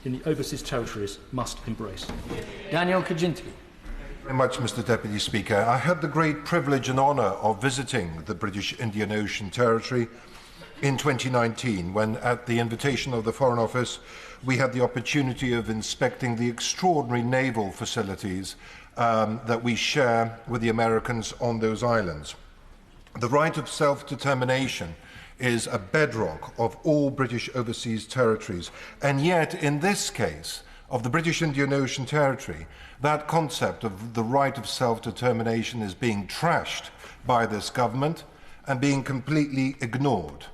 in the overseas territories must embrace. Kawczynski. Thank you very much, Mr. Deputy Speaker. I had the great privilege and honour of visiting the British Indian Ocean Territory in 2019 when, at the invitation of the Foreign Office, we had the opportunity of inspecting the extraordinary naval facilities that we share with the Americans on those islands. The right of self-determination is a bedrock of all British overseas territories, and yet in this case of the British Indian Ocean Territory, that concept of the right of self-determination is being trashed by this government and being completely ignored.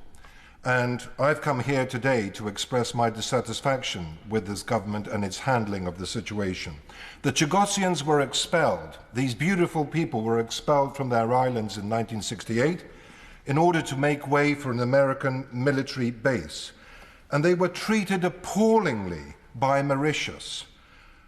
And I've come here today to express my dissatisfaction with this government and its handling of the situation. The Chagossians were expelled. These beautiful people were expelled from their islands in 1968 in order to make way for an American military base. And they were treated appallingly by Mauritius.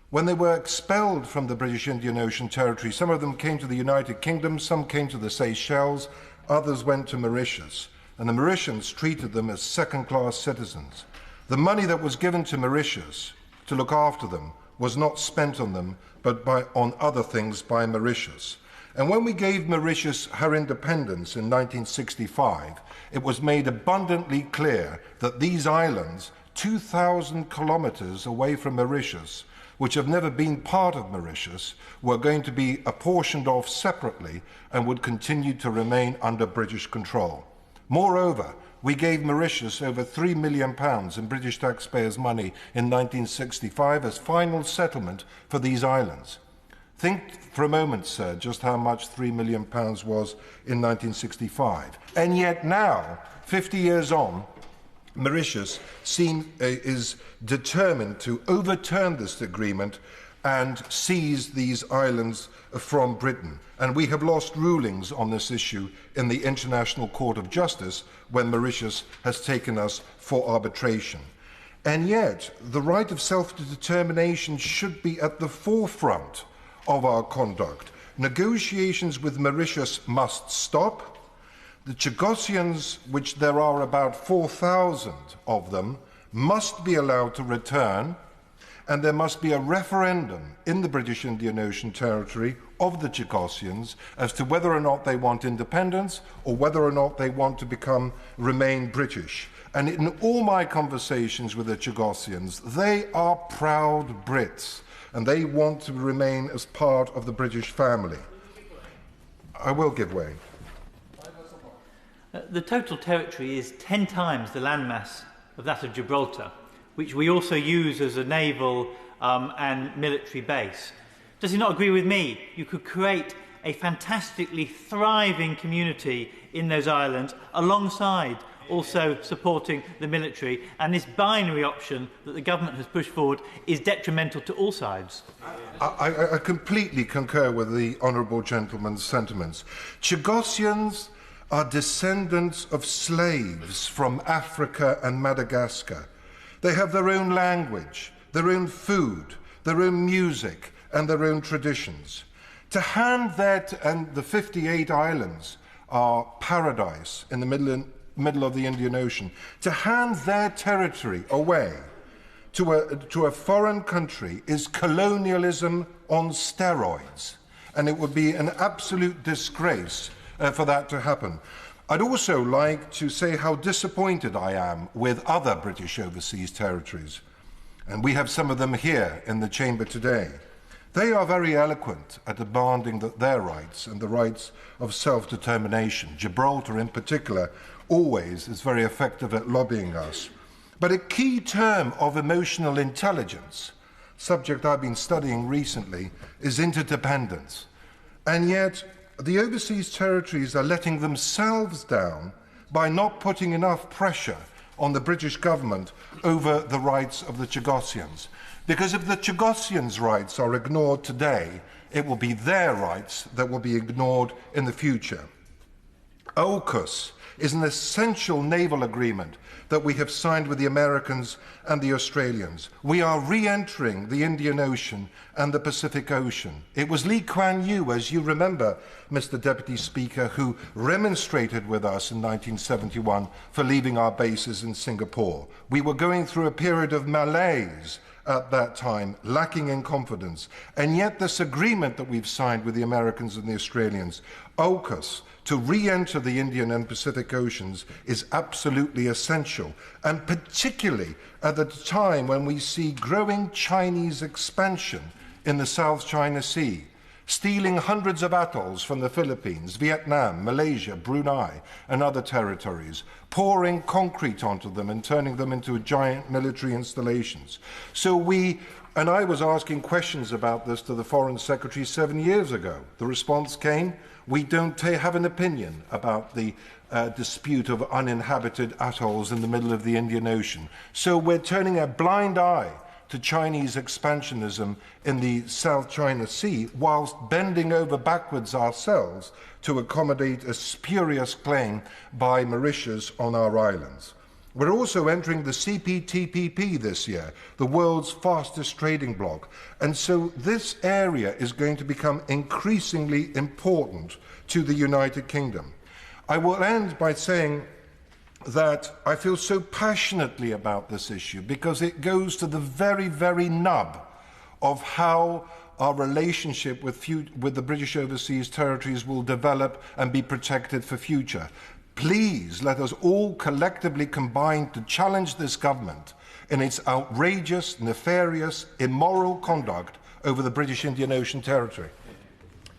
When they were expelled from the British Indian Ocean Territory, some of them came to the United Kingdom, some came to the Seychelles, others went to Mauritius. And the Mauritians treated them as second-class citizens. The money that was given to Mauritius to look after them was not spent on them, but on other things by Mauritius. And when we gave Mauritius her independence in 1965, it was made abundantly clear that these islands, 2,000 kilometres away from Mauritius, which have never been part of Mauritius, were going to be apportioned off separately and would continue to remain under British control. Moreover, we gave Mauritius over £3 million in British taxpayers' money in 1965 as final settlement for these islands. Think for a moment, sir, just how much £3 million was in 1965. And yet now, 50 years on, Mauritius is determined to overturn this agreement and seize these islands from Britain. And we have lost rulings on this issue in the International Court of Justice when Mauritius has taken us for arbitration. And yet, the right of self-determination should be at the forefront of our conduct. Negotiations with Mauritius must stop. The Chagossians, which there are about 4,000 of them, must be allowed to return, and there must be a referendum in the British Indian Ocean Territory of the Chagossians as to whether or not they want independence or whether or not they want to remain British. And in all my conversations with the Chagossians, they are proud Brits and they want to remain as part of the British family. I will give way. The total territory is 10 times the landmass of that of Gibraltar, which we also use as a naval and military base. Does he not agree with me? You could create a fantastically thriving community in those islands alongside also supporting the military, and this binary option that the government has pushed forward is detrimental to all sides. I completely concur with the honourable gentleman's sentiments. Chagossians are descendants of slaves from Africa and Madagascar. They have their own language, their own food, their own music, and their own traditions. To hand that, and the 58 islands are paradise in the middle of the Indian Ocean, to hand their territory away to a foreign country is colonialism on steroids, and it would be an absolute disgrace for that to happen. I'd also like to say how disappointed I am with other British overseas territories, and we have some of them here in the chamber today. They are very eloquent at demanding that their rights and the rights of self-determination, Gibraltar in particular, always is very effective at lobbying us. But a key term of emotional intelligence, subject I've been studying recently, is interdependence. And yet, the overseas territories are letting themselves down by not putting enough pressure on the British government over the rights of the Chagossians. Because if the Chagossians' rights are ignored today, it will be their rights that will be ignored in the future. AUKUS is an essential naval agreement that we have signed with the Americans and the Australians. We are re-entering the Indian Ocean and the Pacific Ocean. It was Lee Kuan Yew, as you remember, Mr. Deputy Speaker, who remonstrated with us in 1971 for leaving our bases in Singapore. We were going through a period of malaise at that time, lacking in confidence. And yet this agreement that we've signed with the Americans and the Australians, AUKUS, to re-enter the Indian and Pacific Oceans is absolutely essential, and particularly at a time when we see growing Chinese expansion in the South China Sea, stealing hundreds of atolls from the Philippines, Vietnam, Malaysia, Brunei, and other territories, pouring concrete onto them and turning them into giant military installations. And I was asking questions about this to the Foreign Secretary 7 years ago. The response came, we don't have an opinion about the dispute of uninhabited atolls in the middle of the Indian Ocean. So we're turning a blind eye to Chinese expansionism in the South China Sea, whilst bending over backwards ourselves to accommodate a spurious claim by Mauritius on our islands. We're also entering the CPTPP this year, the world's fastest trading bloc. And so this area is going to become increasingly important to the United Kingdom. I will end by saying that I feel so passionately about this issue because it goes to the very, very nub of how our relationship with the British Overseas Territories will develop and be protected for future. Please let us all collectively combine to challenge this government in its outrageous, nefarious, immoral conduct over the British Indian Ocean Territory.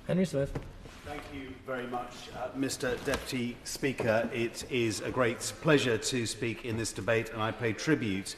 Henry Smith. Thank you very much, Mr. Deputy Speaker. It is a great pleasure to speak in this debate, and I pay tribute